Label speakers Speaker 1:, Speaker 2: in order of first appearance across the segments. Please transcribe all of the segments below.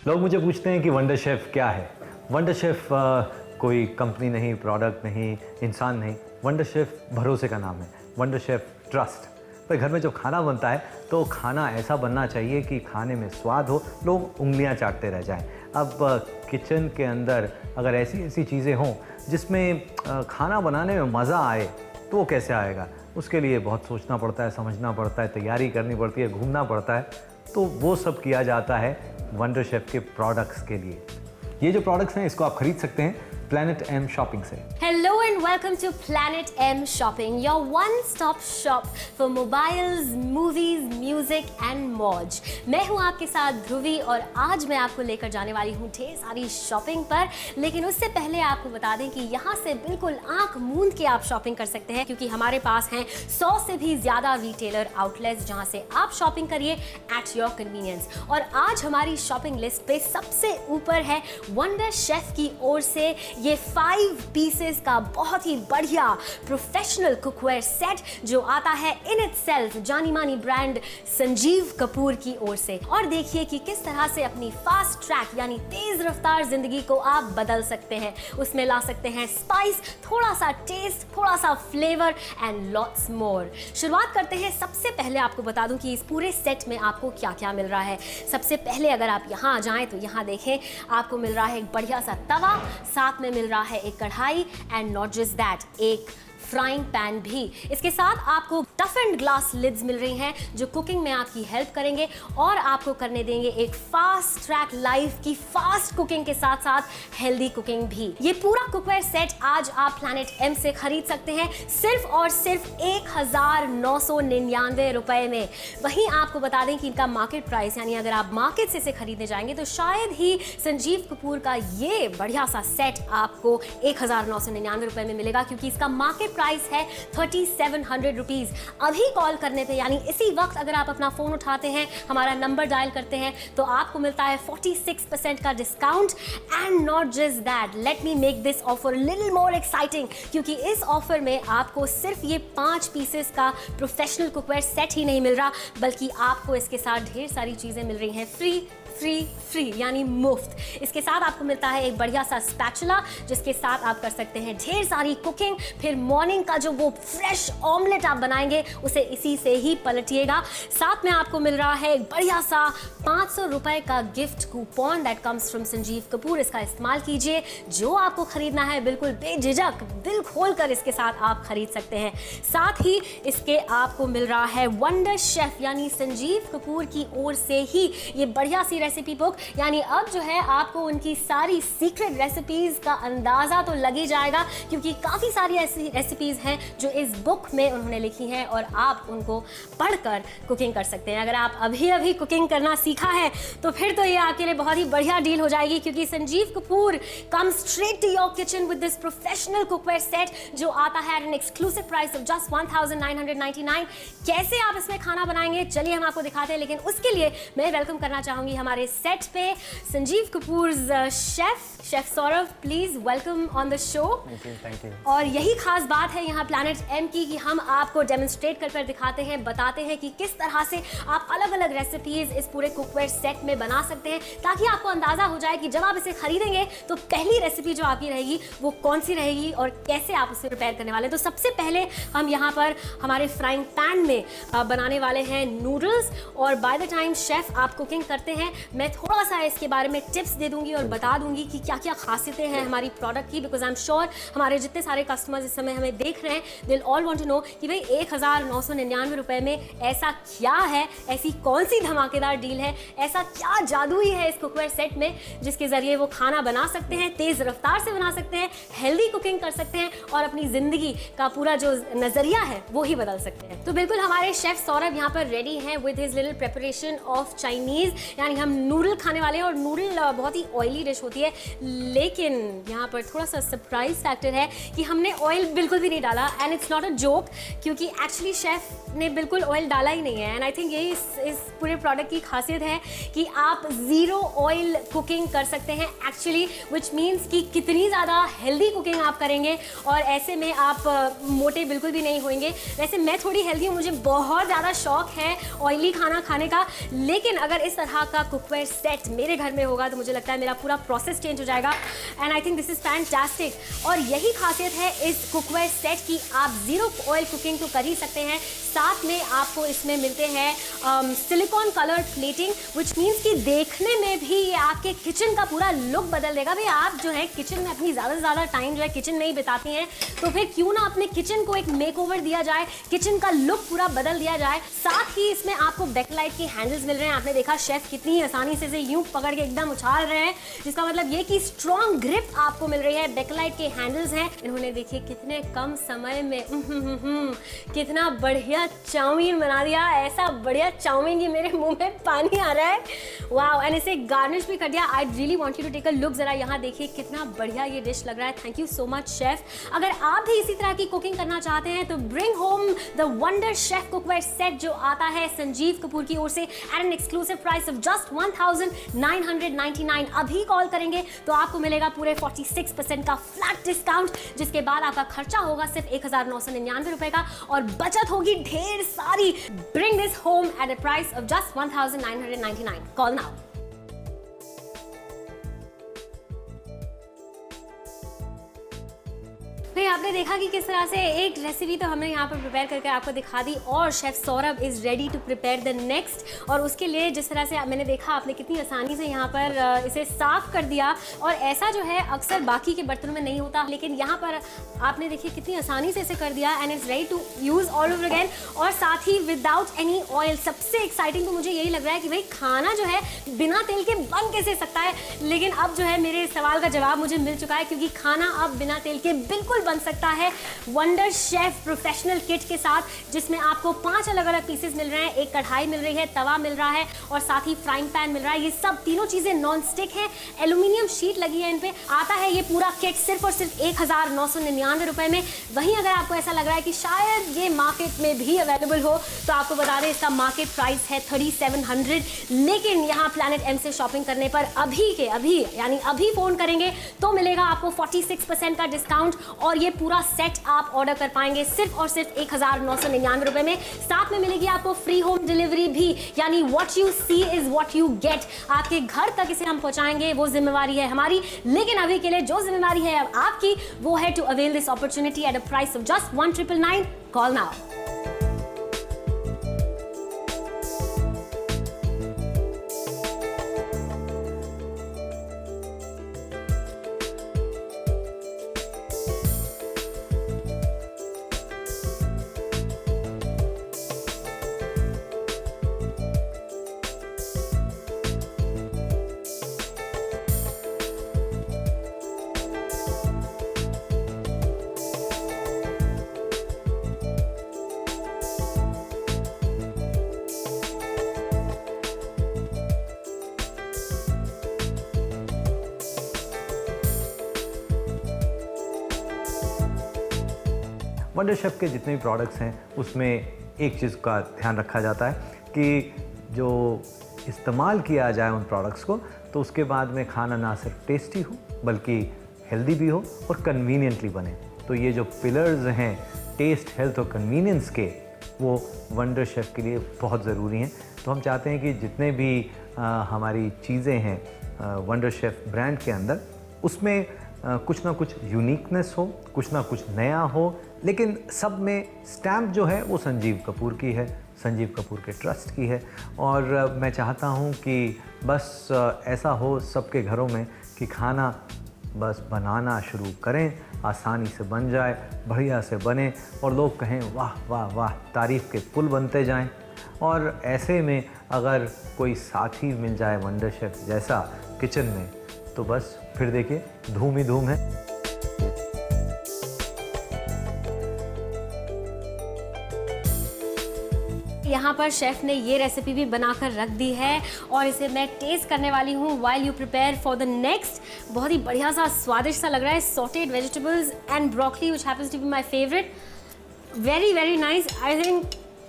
Speaker 1: लोग मुझे पूछते हैं कि वंडर शेफ़ क्या है। वंडर शेफ़ कोई कंपनी नहीं, प्रोडक्ट नहीं, इंसान नहीं। वंडर शेफ़ भरोसे का नाम है। Wonder chef trust. पर घर में जो खाना बनता है तो खाना ऐसा बनना चाहिए कि खाने में स्वाद हो, लोग उंगलियां चाटते रह जाएं। अब किचन के अंदर अगर ऐसी ऐसी चीज़ें हों जिसमें खाना बनाने में मज़ा आए तो वो कैसे आएगा? उसके लिए बहुत सोचना पड़ता है, समझना पड़ता है, तैयारी करनी पड़ती है, घूमना पड़ता है। तो वो सब किया जाता है वंडर शेफ़ के प्रोडक्ट्स के लिए। ये जो प्रोडक्ट्स हैं इसको आप खरीद सकते हैं Planet M शॉपिंग से।
Speaker 2: Hello and welcome to Planet M Shopping, your one-stop shop for mobiles, movies, music and मौज। मैं हूं आपके साथ ध्रुवी और आज मैं आपको लेकर जाने वाली हूं ढेर सारी शॉपिंग पर। लेकिन उससे पहले आपको बता दें कि यहां से बिल्कुल आंख मूंद के आप शॉपिंग कर सकते हैं, क्योंकि हमारे पास हैं 100 से भी ज्यादा रिटेलर आउटलेट्स जहां से आप शॉपिंग करिए एट योर कन्वीनियंस। और आज हमारी शॉपिंग लिस्ट पे सबसे ऊपर है वंडर शेफ की ओर से ये 5 पीसेस का बहुत ही बढ़िया प्रोफेशनल कुकवेयर सेट जो आता है इन इटसेल्फ जानी मानी ब्रांड संजीव कपूर की ओर से। और देखिए कि किस तरह से अपनी फास्ट ट्रैक यानी तेज रफ्तार जिंदगी को आप बदल सकते हैं। उसमें ला सकते हैं स्पाइस, थोड़ा सा टेस्ट, थोड़ा सा फ्लेवर एंड लॉट्स मोर। शुरुआत करते हैं। सबसे पहले आपको बता दूं कि इस पूरे सेट में आपको क्या क्या मिल रहा है। सबसे पहले अगर आप यहाँ आ जाएं तो यहाँ देखें आपको मिल रहा है एक बढ़िया सा तवा, साथ में मिल रहा है एक कढ़ाई एंड नॉट जस्ट दैट एक फ्राइंग पैन भी। इसके साथ आपको टफ एंड ग्लास लिड्स मिल रही हैं जो कुकिंग में आपकी हेल्प करेंगे और आपको करने देंगे एक फास्ट ट्रैक लाइफ की फास्ट कुकिंग के साथ साथ हेल्दी कुकिंग भी। ये पूरा कुकवेयर सेट आज आप प्लैनेट एम से खरीद सकते हैं सिर्फ और सिर्फ 1999 रुपए में। वहीं आपको बता दें कि इनका मार्केट प्राइस यानी अगर आप मार्केट से इसे खरीदने जाएंगे तो शायद ही संजीव कपूर का ये बढ़िया सा सेट आपको 1999 रुपए में मिलेगा, क्योंकि इसका मार्केट प्राइस है 3700 रुपीज। अभी कॉल करने पे यानी इसी वक्त अगर आप अपना फोन उठाते हैं, हमारा नंबर डायल करते हैं तो आपको मिलता है 46% का discount. And not just that, let me make this offer little more exciting, क्योंकि इस ऑफर में आपको सिर्फ ये 5 पीसेस का प्रोफेशनल कुकवेयर सेट ही नहीं मिल रहा, बल्कि आपको इसके साथ ढेर सारी चीजें मिल रही हैं फ्री फ्री फ्री यानी मुफ्त। इसके साथ आपको मिलता है एक बढ़िया सा स्पैचुला जिसके साथ आप कर सकते हैं ढेर सारी कुकिंग। फिर मॉर्निंग का जो वो फ्रेश ऑमलेट आप बनाएंगे उसे इसी से ही पलटिएगा। साथ में आपको मिल रहा है एक बढ़िया सा 500 रुपए का gift coupon that comes from Sanjeev Kapoor. इसका इस्तेमाल कीजिए, जो आपको खरीदना है बिल्कुल बेझिझक दिल खोल कर इसके साथ आप खरीद सकते हैं। साथ ही इसके आपको मिल रहा है वंडर शेफ यानी संजीव कपूर की ओर से ही ये बढ़िया सी रेसिपी बुक, यानी अब जो है आपको उनकी सारी सीक्रेट रेसिपीज का अंदाजा तो लग ही जाएगा, क्योंकि काफी सारी ऐसी रेसिपीज हैं जो इस बुक में उन्होंने लिखी हैं और आप उनको पढ़कर कुकिंग कर सकते हैं। अगर आप अभी अभी कुकिंग करना सीखा है तो फिर तो ये आपके लिए बहुत ही बढ़िया डील हो जाएगी, क्योंकि Sanjeev Kapoor comes straight to your kitchen with this professional cookware set जो आता है at an exclusive price of just 1999। कैसे आप इसमें खाना बनाएंगे चलिए हम आपको दिखाते हैं, लेकिन उसके लिए मैं वेलकम करना चाहूंगी हमारे सेट पे Sanjeev Kapoor chef Saurabh. Please welcome on the show.
Speaker 1: Thank you.
Speaker 2: और यही खास बात है यहाँ प्लैनेट एम की कि हम आपको डेमोन्स्ट्रेट कर दिखाते हैं, बताते हैं कि किस तरह से आप अलग अलग रेसिपीज इस पूरे कुकवेयर सेट में बना सकते हैं, ताकि आपको अंदाजा हो जाए कि जब आप इसे खरीदेंगे तो पहली रेसिपी जो आपकी रहेगी वो कौन सी रहेगी और कैसे आप उसे प्रिपेयर करने वाले हैं। तो सबसे पहले हम यहाँ पर हमारे फ्राइंग पैन में बनाने वाले हैं नूडल्स। और बाय द टाइम शेफ आप कुकिंग करते हैं मैं थोड़ा सा इसके बारे में टिप्स दे दूंगी और बता दूंगी कि क्या क्या खासियतें हैं हमारी प्रोडक्ट की, बिकॉज आई एम श्योर हमारे जितने सारे कस्टमर्स इस समय हमें देख रहे हैं they all want to know कि भाई 1999 रुपए में ऐसा क्या है, ऐसी कौन सी धमाकेदार डील है, ऐसा क्या जादू ही है इस कुकवेयर सेट में जिसके जरिए वो खाना बना सकते हैं, तेज रफ्तार से बना सकते हैं, हेल्दी कुकिंग कर सकते हैं और अपनी जिंदगी का पूरा जो नजरिया है वो ही बदल सकते हैं। तो बिल्कुल हमारे शेफ सौरभ यहाँ पर रेडी हैं with his little preparation of Chinese, यानी हम नूडल खाने वाले हैं और नूडल बहुत ही ऑयली डिश होती है, लेकिन यहाँ पर थोड़ा सा सरप्राइज फैक्टर है कि हमने ऑयल बिल्कुल भी नहीं डाला। And it's not a joke, क्योंकि एक्चुअली शेफ ने बिल्कुल ऑयल डाला ही नहीं है। एंड आई थिंक यही इस पूरे प्रोडक्ट की खासियत है कि आप ज़ीरो ऑयल कुकिंग कर सकते हैं एक्चुअली, विच मीन्स कि कितनी ज़्यादा हेल्दी कुकिंग आप करेंगे और ऐसे में आप मोटे बिल्कुल भी नहीं होंगे। वैसे मैं थोड़ी हेल्दी हूँ, मुझे बहुत ज़्यादा शौक है ऑयली खाना खाने का, लेकिन अगर इस तरह का कुकवेयर सेट मेरे घर में होगा तो मुझे लगता है मेरा पूरा प्रोसेस चेंज हो जाएगा and I think this is fantastic. और यही खासियत है इस कुकवेयर सेट की, आप ज़ीरो ऑयल कुकिंग तो कर ही सकते हैं, साथ में आपको इसमें मिलते हैं silicon colour plating which means कि देखने में भी ये आपके किचन का पूरा लुक बदल देगा। भाई आप जो है किचन में अपनी ज़्यादा से ज़्यादा टाइम जो है किचन में ही बिताती हैं, तो फिर क्यों ना अपने किचन को एक मेकओवर दिया जाए, किचन का लुक पूरा बदल दिया जाए। साथ ही इसमें आपको बैकलाइट के हैंडल्स मिल रहे हैं। आपने देखा शेफ कितनी आसानी से यूं पकड़ के एकदम उछाल रहे हैं, जिसका मतलब ये कि स्ट्रॉन्ग ग्रिप आपको मिल रही है। बैकलाइट के हैंडल्स हैं। इन्होंने देखिए कितने कम समय में कितना बढ़िया चाउमीन बना दिया, ऐसा बढ़िया चाउमीन कि मेरे मुंह में पानी आ रहा है। वाओ, एंड इसे गार्निश भी कर दिया। I really want you to take a look, जरा यहाँ देखिए कितना बढ़िया ये डिश लग रहा है। Thank you so much chef. अगर आप भी इसी तरह की कुकिंग करना चाहते हैं तो bring home the Wonderchef cookware set जो आता है संजीव कपूर की ओर से at an exclusive price of just 1999। अभी कॉल करेंगे तो आपको मिलेगा पूरे 46% का फ्लैट डिस्काउंट, जिसके बाद आपका खर्चा होगा सिर्फ 1999 रुपए का और बचत होगी ढेर सारी। Bring this home at a price of just 1999. Call now. भाई आपने देखा कि किस तरह से एक रेसिपी तो हमने यहाँ पर प्रिपेयर करके आपको दिखा दी और chef Saurabh is ready to prepare the next. और उसके लिए जिस तरह से मैंने देखा आपने कितनी आसानी से यहाँ पर इसे साफ कर दिया, और ऐसा जो है अक्सर बाकी के बर्तनों में नहीं होता, लेकिन यहाँ पर आपने देखिए कितनी आसानी से इसे कर दिया and is ready to use all over again, और साथ ही विदाउट एनी ऑयल। सबसे एक्साइटिंग तो मुझे यही लग रहा है कि भाई खाना जो है बिना तेल के बन कैसे सकता है, लेकिन अब जो है मेरे सवाल का जवाब मुझे मिल चुका है, क्योंकि खाना अब बिना तेल के बिल्कुल बन सकता है वंडर शेफ प्रोफेशनल किट के साथ, जिसमें आपको 5 अलग अलग पीसेस मिल रहे हैं, एक कढ़ाई मिल रही है, तवा मिल रहा है और साथ ही फ्राइंग पैन मिल रहा है। ये सब तीनों चीजें नॉन स्टिक हैं, एल्यूमिनियम शीट लगी है इन पे। आता है ये पूरा किट सिर्फ और सिर्फ 1999 रुपए में। वहीं अगर आपको ऐसा लग रहा है कि शायद ये मार्केट में भी अवेलेबल हो, तो आपको बता दें इसका मार्केट प्राइस है 3700, लेकिन यहाँ प्लैनेट एम से शॉपिंग करने पर अभी फोन करेंगे तो मिलेगा आपको 46% का डिस्काउंट, और ये पूरा सेट आप ऑर्डर कर पाएंगे सिर्फ और सिर्फ 1999 रुपए में। साथ में मिलेगी आपको फ्री होम डिलीवरी भी, यानी what you see is what you get. आपके घर तक इसे हम पहुंचाएंगे, वो जिम्मेवारी है हमारी, लेकिन अभी के लिए जो जिम्मेवारी है अब आपकी, वो है to avail this opportunity at a price of just 1999। Call now.
Speaker 1: Wonderchef के जितने भी प्रोडक्ट्स हैं उसमें एक चीज़ का ध्यान रखा जाता है कि जो इस्तेमाल किया जाए उन प्रोडक्ट्स को, तो उसके बाद में खाना ना सिर्फ टेस्टी हो बल्कि हेल्दी भी हो और कन्वीनियंटली बने। तो ये जो पिलर्स हैं टेस्ट, हेल्थ और कन्वीनियंस के, वो वंडर शेफ के लिए बहुत ज़रूरी हैं। तो हम चाहते हैं कि जितने भी हमारी चीज़ें हैं वंडर शेफ ब्रांड के अंदर, उसमें कुछ ना कुछ यूनिकनेस हो, कुछ ना कुछ नया हो, लेकिन सब में स्टैम्प जो है वो संजीव कपूर की है, संजीव कपूर के ट्रस्ट की है। और मैं चाहता हूँ कि बस ऐसा हो सबके घरों में कि खाना बस बनाना शुरू करें, आसानी से बन जाए, बढ़िया से बने और लोग कहें वाह वाह वाह, तारीफ़ के पुल बनते जाएं। और ऐसे में अगर कोई साथी मिल जाए वंडर शेफ जैसा किचन में, तो बस फिर देखिए धूम ही धूम है।
Speaker 2: यहाँ पर शेफ ने ये रेसिपी भी बनाकर रख दी है और इसे मैं टेस्ट करने वाली हूँ while you prepare for the next. बहुत ही बढ़िया सा स्वादिष्ट सा लग रहा है। Sauteed vegetables and broccoli which happens to be my favourite. Very very nice. I think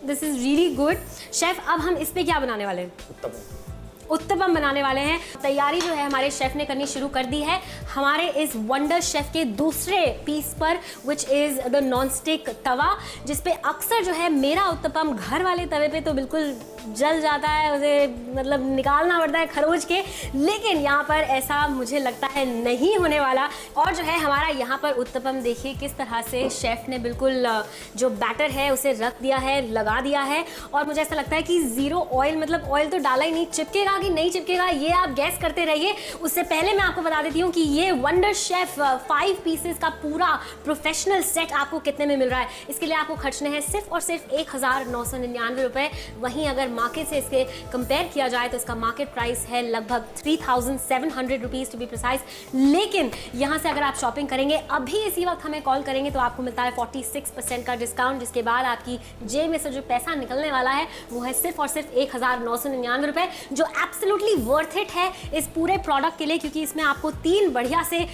Speaker 2: this is really good. Chef अब हम इस पे क्या बनाने वाले हैं? उत्तपम बनाने वाले हैं। तैयारी जो है हमारे शेफ ने करनी शुरू कर दी है हमारे इस वंडर शेफ के दूसरे पीस पर, which is the non stick tawa, जिस पे अक्सर जो है मेरा उत्तपम घर वाले तवे पे तो बिल्कुल जल जाता है, उसे मतलब निकालना पड़ता है खरोच के, लेकिन यहाँ पर ऐसा मुझे लगता है नहीं होने वाला। और जो है हमारा यहाँ पर उत्तपम देखिए किस तरह से शेफ ने बिल्कुल जो बैटर है उसे रख दिया है, लगा दिया है। और मुझे ऐसा लगता है कि जीरो ऑयल, मतलब ऑयल तो डाला ही नहीं, चिपकेगा कि नहीं चिपकेगा ये आप गैस करते रहिए। उससे पहले मैं आपको बता देती हूँ कि ये वंडर शेफ 5 पीसेस का पूरा प्रोफेशनल सेट आपको कितने में मिल रहा है। इसके लिए आपको खर्चने हैं सिर्फ और सिर्फ 1999 रुपए। वहीं अगर मार्केट से इसके कंपेयर किया जाए तो इसका मार्केट प्राइस है लगभग 3700 रुपीज टू बी प्रिसाइज। लेकिन यहाँ से अगर आप शॉपिंग करेंगे, अभी इसी वक्त हमें कॉल करेंगे तो आपको मिलता है 46% का डिस्काउंट, जिसके बाद आपकी जेब में से जो पैसा निकलने वाला है वो है सिर्फ और सिर्फ 1999 रुपए, जो एब्सोल्युटली वर्थ इट है इस पूरे प्रोडक्ट के लिए, क्योंकि इसमें आपको 3 बढ़िया से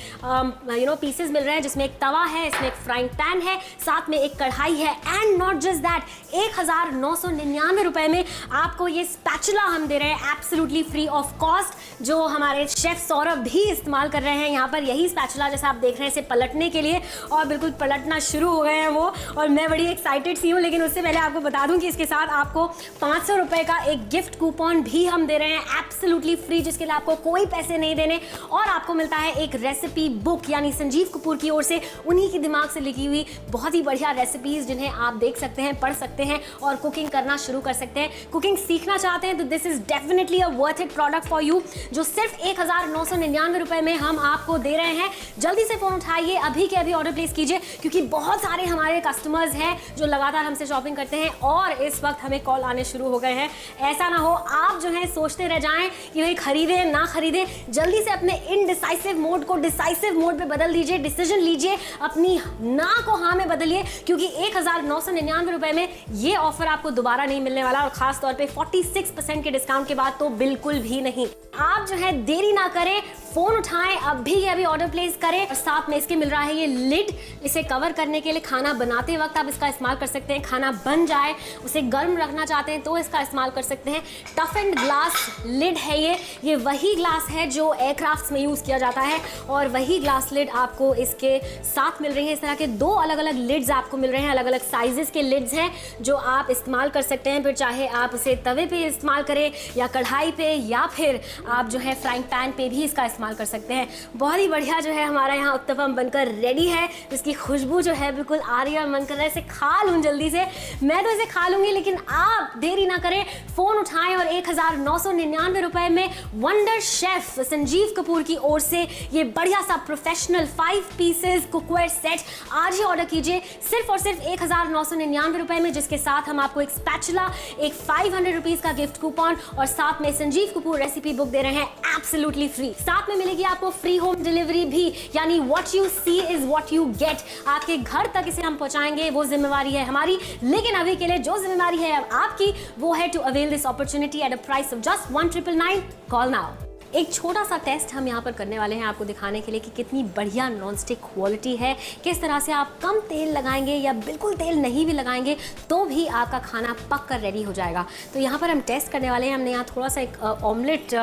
Speaker 2: पीसेस मिल रहे हैं, जिसमें एक तवा है, इसमें एक फ्राइंग पैन है, साथ में एक कढ़ाई है। एंड नॉट जस्ट दैट, 1999 रुपए में आपको ये स्पैचुला हम दे रहे हैं एब्सोल्युटली फ्री ऑफ कॉस्ट, जो हमारे शेफ सौरभ भी इस्तेमाल कर रहे हैं यहाँ पर। यही स्पैचुला जैसा आप देख रहे हैं इसे पलटने के लिए, और बिल्कुल पलटना शुरू हो गए हैं वो, और मैं बड़ी एक्साइटेड सी हूँ। लेकिन उससे पहले आपको बता दूं कि इसके साथ आपको 500 रुपए का एक गिफ्ट कूपन भी हम दे रहे हैं एब्सोल्युटली फ्री, जिसके लिए आपको कोई पैसे नहीं देने। और आपको मिलता है एक रेसिपी बुक, यानी संजीव कपूर की ओर से उन्हीं की दिमाग से लिखी हुई बहुत ही बढ़िया रेसिपीज, जिन्हें आप देख सकते हैं, पढ़ सकते हैं और कुकिंग करना शुरू कर सकते हैं। कुकिंग सीखना चाहते हैं तो this is definitely a worth it product for you, जो सिर्फ 1999 रुपए में हम आपको दे रहे हैं। जल्दी से फोन उठाइए, अभी के अभी ऑर्डर प्लेस कीजिए, क्योंकि बहुत सारे हमारे कस्टमर्स हैं जो लगातार हमसे शॉपिंग करते हैं और इस वक्त हमें कॉल आने शुरू हो गए हैं। ऐसा ना हो आप जो है सोचते रह जाएं कि भाई खरीदे ना खरीदे। जल्दी से अपने इनडिसाइसिव मोड को डिसाइसिव मोड पे बदल दीजिए, डिसीजन लीजिए, अपनी ना को हाँ में बदलिए, क्योंकि 1999 रुपए में ये ऑफर आपको दोबारा नहीं मिलने वाला, और खास तौर पे 46% के डिस्काउंट के बाद तो बिल्कुल भी नहीं। आप जो है देरी ना करें, फोन उठाएं, अभी अभी ऑर्डर प्लेस करें। और साथ में इसके मिल रहा है ये लिड, इसे कवर करने के लिए खाना बनाते वक्त आप इसका इस्तेमाल कर सकते हैं। खाना बन जाए, उसे गर्म रखना चाहते हैं तो इसका इस्तेमाल कर सकते हैं। टफ एंड ग्लास लिड है ये वही ग्लास है जो एयरक्राफ्ट्स में यूज किया जाता है, और वही ग्लास लिड आपको इसके साथ मिल रही है। इस तरह के 2 अलग अलग लिड्स आपको मिल रहे हैं, अलग अलग साइजेस के लिड्स हैं जो आप इस्तेमाल कर सकते हैं। फिर चाहे आप उसे तवे पे इस्तेमाल करें या कढ़ाई पे, या फिर आप जो है फ्राइंग पैन पे भी इसका इस्तेमाल कर सकते हैं। बहुत ही बढ़िया जो है हमारा यहाँ उत्तपम बनकर रेडी है। इसकी खुशबू जो है बिल्कुल आ रही है, मन कर रहा है इसे खा लूँ जल्दी से। मैं तो इसे खा लूंगी, लेकिन आप देरी ना करें, फोन उठाएं और 1999 रुपए में वंडर शेफ संजीव कपूर की ओर से ये बढ़िया सा प्रोफेशनल 5 पीसेस कुकवेयर सेट आज ही ऑर्डर कीजिए, सिर्फ और सिर्फ 1999 रुपए में, जिसके साथ हम आपको एक स्पैचुला, एक 500 रुपीज का गिफ्ट कूपन और साथ में संजीव कपूर रेसिपी बुक दे रहे हैं एब्सोल्युटली फ्री। साथ में मिलेगी आपको फ्री होम डिलीवरी भी, यानी what you see is what you get. आपके घर तक इसे हम पहुंचाएंगे, वो जिम्मेवारी है हमारी। लेकिन अभी के लिए जो जिम्मेवारी है अब आपकी, वो है to avail this opportunity at a price of just 1999। Call now. एक छोटा सा टेस्ट हम यहाँ पर करने वाले हैं आपको दिखाने के लिए कि कितनी बढ़िया नॉनस्टिक क्वालिटी है, किस तरह से आप कम तेल लगाएंगे या बिल्कुल तेल नहीं भी लगाएंगे तो भी आपका खाना पक कर रेडी हो जाएगा। तो यहाँ पर हम टेस्ट करने वाले हैं। हमने यहाँ थोड़ा सा एक ऑमलेट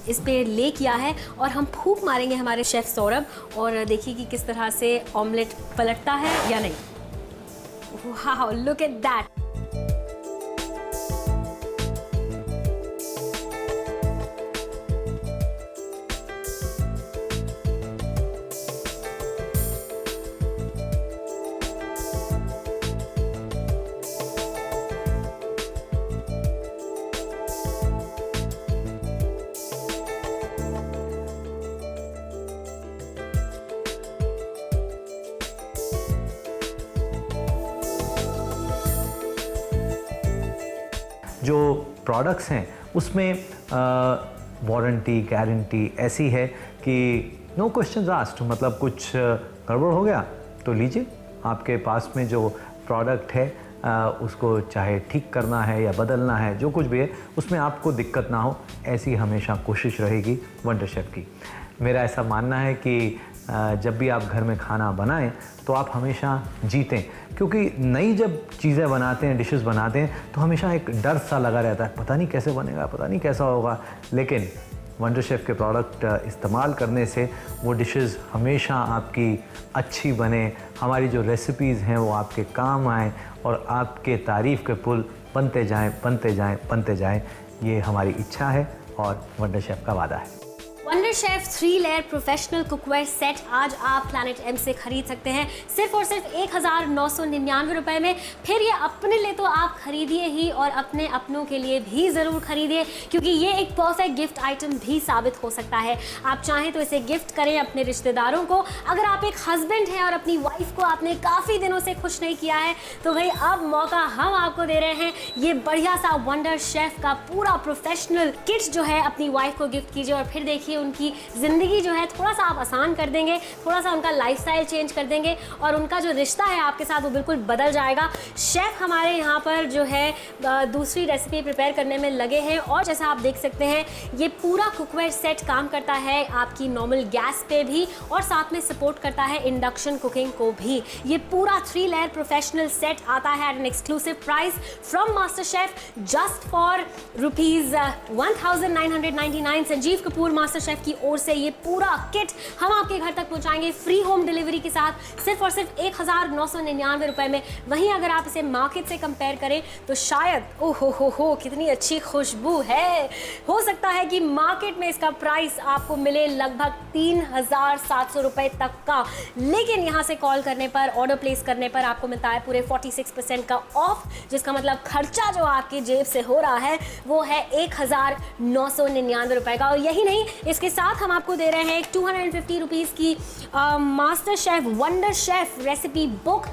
Speaker 2: इस पर ले किया है और हम फूंक मारेंगे हमारे शेफ सौरभ, और देखिए कि किस तरह से ऑमलेट पलटता है या नहीं। वाह, लुक एट दैट।
Speaker 1: जो प्रोडक्ट्स हैं उसमें वारंटी गारंटी ऐसी है कि नो क्वेश्चंस आस्क्ड, मतलब कुछ गड़बड़ हो गया तो लीजिए, आपके पास में जो प्रोडक्ट है उसको चाहे ठीक करना है या बदलना है, जो कुछ भी है उसमें आपको दिक्कत ना हो, ऐसी हमेशा कोशिश रहेगी वंडर शेफ की। मेरा ऐसा मानना है कि जब भी आप घर में खाना बनाएं तो आप हमेशा जीतें, क्योंकि नई जब चीज़ें बनाते हैं, डिशेस बनाते हैं, तो हमेशा एक डर सा लगा रहता है, पता नहीं कैसे बनेगा, पता नहीं कैसा होगा। लेकिन वंडर शेफ़ के प्रोडक्ट इस्तेमाल करने से वो डिशेस हमेशा आपकी अच्छी बने, हमारी जो रेसिपीज़ हैं वो आपके काम आएँ और आपके तारीफ़ के पुल बनते जाएं, बनते जाएं, बनते जाएं। ये हमारी इच्छा है और वंडर शेफ़ का वादा है।
Speaker 2: Wonder chef 3 layer professional cookware set आज आप प्लैनेट एम से खरीद सकते हैं सिर्फ और सिर्फ 1999 रुपए में। फिर ये अपने लिए तो आप खरीदिए ही और अपने अपनों के लिए भी ज़रूर खरीदिए, क्योंकि ये एक परफेक्ट गिफ्ट आइटम भी साबित हो सकता है। आप चाहें तो इसे गिफ्ट करें अपने रिश्तेदारों को। अगर आप एक हस्बैंड हैं और अपनी वाइफ को आपने काफ़ी दिनों से खुश नहीं किया है तो भाई अब मौका हम आपको दे रहे हैं। ये बढ़िया सा वंडर शेफ का पूरा प्रोफेशनल किट जो है अपनी वाइफ को गिफ्ट कीजिए और फिर देखिए उनकी ज़िंदगी जो है थोड़ा सा आप आसान कर देंगे, थोड़ा सा उनका लाइफस्टाइल चेंज कर देंगे और उनका जो रिश्ता है आपके साथ वो बिल्कुल बदल जाएगा। शेफ़ हमारे यहाँ पर जो है दूसरी रेसिपी प्रिपेयर करने में लगे हैं और जैसा आप देख सकते हैं ये पूरा कुकवेयर सेट काम करता है आपकी नॉर्मल गैस पे भी और साथ में सपोर्ट करता है इंडक्शन कुकिंग को भी। ये पूरा 3 लेयर प्रोफेशनल सेट आता है at an exclusive price from master chef just for ₹1999। Sanjeev Kapoor master chef की ओर से ये पूरा किट हम आपके घर तक पहुंचाएंगे फ्री होम डिलीवरी के साथ सिर्फ और सिर्फ 1999 रुपए में। वहीं अगर आप इसे मार्केट से कंपेयर करें तो शायद हो कितनी अच्छी खुशबू है, हो सकता है कि मार्केट में इसका प्राइस आपको मिले लगभग 3700 रुपए तक का, लेकिन यहाँ से कॉल करने पर ऑर्डर प्लेस करने पर आपको मिलता है पूरे 46% का ऑफ, जिसका मतलब खर्चा जो आपकी जेब से हो रहा है वो है 1999 रुपए का। और यही नहीं, इसके साथ हम आपको दे रहे हैं एक 250 रुपीज़ की master chef wonder chef recipe book,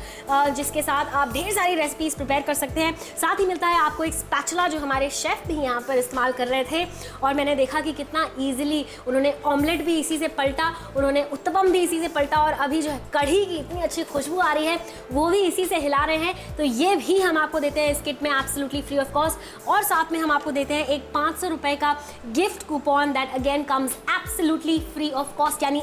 Speaker 2: जिसके साथ आप ढेर सारी रेसिपीज प्रिपेयर कर सकते हैं। साथ ही मिलता है आपको एक स्पैचुला जो हमारे शेफ भी यहाँ पर इस्तेमाल कर रहे थे और मैंने देखा कि कितना ईजिली उन्होंने ऑमलेट भी इसी से पलटा, उन्होंने उत्तपम भी इसी से पलटा और अभी जो है कढ़ी की इतनी अच्छी खुशबू आ रही है वो भी इसी से हिला रहे हैं। तो ये भी हम आपको देते हैं इस किट में एब्सोल्युटली फ्री ऑफ कॉस्ट और साथ में हम आपको देते हैं एक 500 रुपए का gift coupon that again comes absolutely free of cost, यानी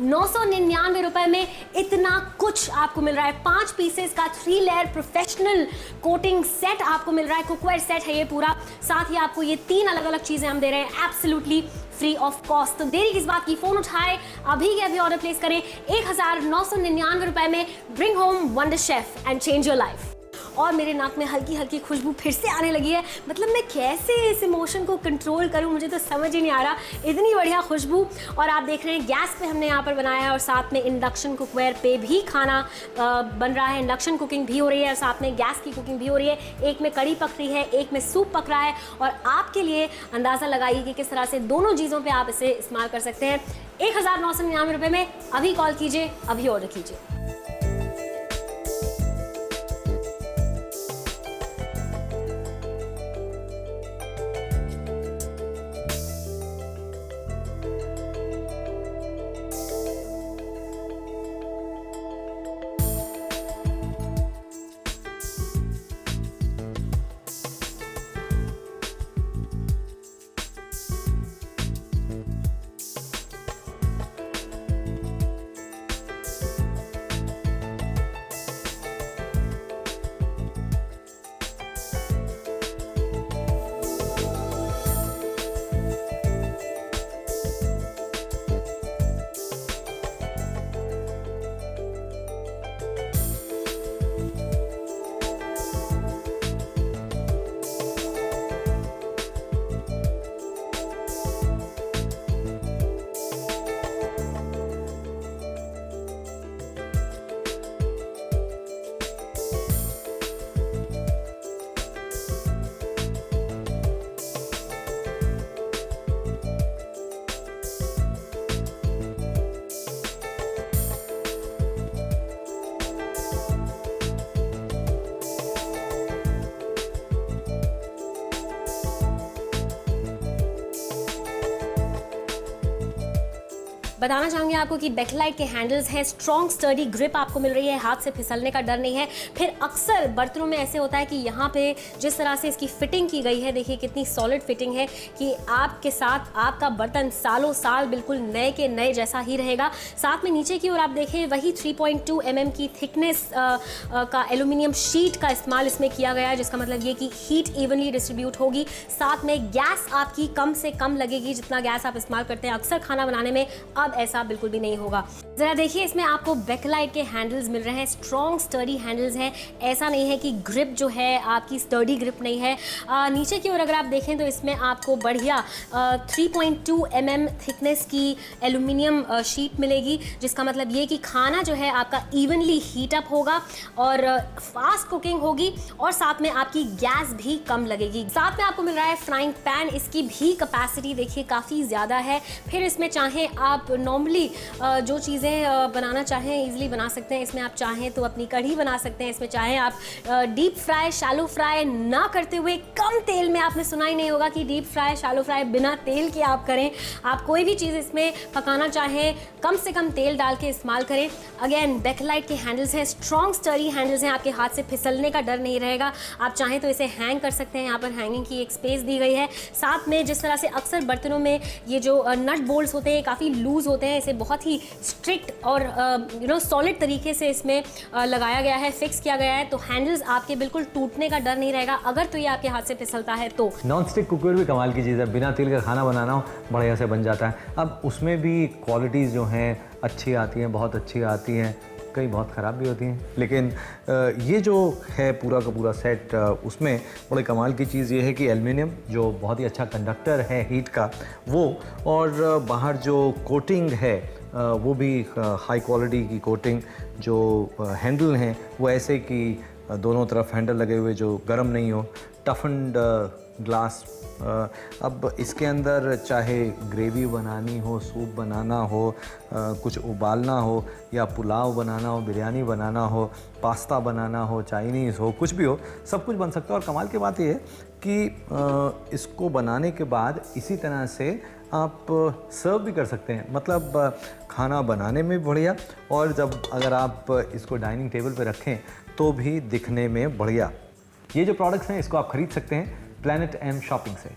Speaker 2: 1999 रुपए में इतना कुछ आपको मिल रहा है। 5 पीसेस का 3 लेयर प्रोफेशनल कोटिंग सेट आपको मिल रहा है, कुकवेयर सेट है ये पूरा। साथ ही आपको ये 3 अलग अलग चीजें हम दे रहे हैं एब्सोल्युटली फ्री ऑफ कॉस्ट। तो देरी किस बात की, फोन उठाए अभी के अभी ऑर्डर प्लेस करें 1999 रुपए में। Bring home wonder chef and change your life. और मेरे नाक में हल्की हल्की खुशबू फिर से आने लगी है, मतलब मैं कैसे इस इमोशन को कंट्रोल करूं, मुझे तो समझ ही नहीं आ रहा, इतनी बढ़िया खुशबू। और आप देख रहे हैं गैस पे हमने यहाँ पर बनाया है और साथ में इंडक्शन कुकवेयर पे भी खाना बन रहा है, इंडक्शन कुकिंग भी हो रही है और साथ में गैस की कुकिंग भी हो रही है। एक में कढ़ी पक रही है, एक में सूप पक रहा है और आपके लिए अंदाज़ा लगाइए कि किस तरह से दोनों चीज़ों पर आप इसे इस्तेमाल कर सकते हैं। 1999 रुपये में अभी कॉल कीजिए, अभी ऑर्डर कीजिए। बताना चाहूँगी आपको कि बैकलाइट के हैंडल्स हैं, स्ट्रॉन्ग स्टर्डी ग्रिप आपको मिल रही है, हाथ से फिसलने का डर नहीं है। फिर अक्सर बर्तनों में ऐसे होता है कि यहाँ पे जिस तरह से इसकी फिटिंग की गई है, देखिए कितनी सॉलिड फिटिंग है कि आपके साथ आपका बर्तन सालों साल बिल्कुल नए के नए जैसा ही रहेगा। साथ में नीचे की ओर आप देखें वही 3.2 mm की थिकनेस का एल्यूमिनियम शीट का इस्तेमाल इसमें किया गया है, जिसका मतलब ये कि हीट इवनली डिस्ट्रीब्यूट होगी। साथ में गैस आपकी कम से कम लगेगी, जितना गैस आप इस्तेमाल करते हैं अक्सर खाना बनाने में, अब ऐसा बिल्कुल भी नहीं होगा। जरा देखिए इसमें आपको बैकलाइट के हैंडल्स मिल रहे हैं, स्ट्रॉन्ग स्टर्डी हैंडल्स हैं, ऐसा नहीं है कि ग्रिप जो है आपकी स्टर्डी ग्रिप नहीं है। नीचे की ओर अगर आप देखें तो इसमें आपको बढ़िया 3.2 mm थिकनेस की एल्यूमिनियम शीट मिलेगी, जिसका मतलब ये कि खाना जो है आपका इवनली हीट अप होगा और फास्ट कुकिंग होगी और साथ में आपकी गैस भी कम लगेगी। साथ में आपको मिल रहा है फ्राइंग पैन, इसकी भी कैपेसिटी देखिए काफ़ी ज़्यादा है। फिर इसमें चाहें आप नॉर्मली जो चीज़ें बनाना चाहें इजीली बना सकते हैं। इसमें आप चाहें तो अपनी कढ़ी बना सकते हैं, इसमें चाहें आप डीप फ्राई शैलो फ्राई ना करते हुए कम तेल में, आपने सुना ही नहीं होगा कि डीप फ्राई शैलो फ्राई बिना तेल के आप करें। आप कोई भी चीज़ इसमें पकाना चाहें कम से कम तेल डाल के इस्तेमाल करें। अगेन बैकलाइट के हैंडल्स हैं, स्ट्रॉन्ग स्टर्डी हैंडल्स हैं, आपके हाथ से फिसलने का डर नहीं रहेगा। आप चाहें तो इसे हैंग कर सकते हैं, यहाँ पर हैंगिंग की एक स्पेस दी गई है। साथ में जिस तरह से अक्सर बर्तनों में ये जो नट बोल्ट्स होते हैं काफ़ी लूज होते हैं, इसे बहुत ही स्ट्रिक्ट और सॉलिड तरीके से इसमें लगाया गया है, फिक्स किया गया है, तो हैंडल्स आपके बिल्कुल टूटने का डर नहीं रहेगा अगर तो ये आपके हाथ से फिसलता है तो।
Speaker 1: नॉन स्टिक कुकर भी कमाल की चीज़ है, बिना तेल का खाना बनाना हो बढ़िया से बन जाता है। अब उसमें भी क्वालिटीज़ जो हैं अच्छी आती हैं, बहुत अच्छी आती हैं, कई बहुत ख़राब भी होती हैं, लेकिन ये जो है पूरा का पूरा सेट, उसमें बड़े कमाल की चीज़ ये है कि एल्युमिनियम जो बहुत ही अच्छा कंडक्टर है हीट का वो, और बाहर जो कोटिंग है वो भी हाई क्वालिटी की कोटिंग। जो हैंडल हैं वो ऐसे कि दोनों तरफ हैंडल लगे हुए जो गर्म नहीं हो, टफन्ड ग्लास। अब इसके अंदर चाहे ग्रेवी बनानी हो, सूप बनाना हो, कुछ उबालना हो, या पुलाव बनाना हो, बिरयानी बनाना हो, पास्ता बनाना हो, चाइनीज़ हो, कुछ भी हो, सब कुछ बन सकता है। और कमाल की बात ये है कि इसको बनाने के बाद इसी तरह से आप सर्व भी कर सकते हैं, मतलब खाना बनाने में बढ़िया, और जब अगर आप इसको डाइनिंग टेबल पे रखें तो भी दिखने में बढ़िया। ये जो प्रोडक्ट्स हैं इसको आप खरीद सकते हैं प्लैनेट एम शॉपिंग से।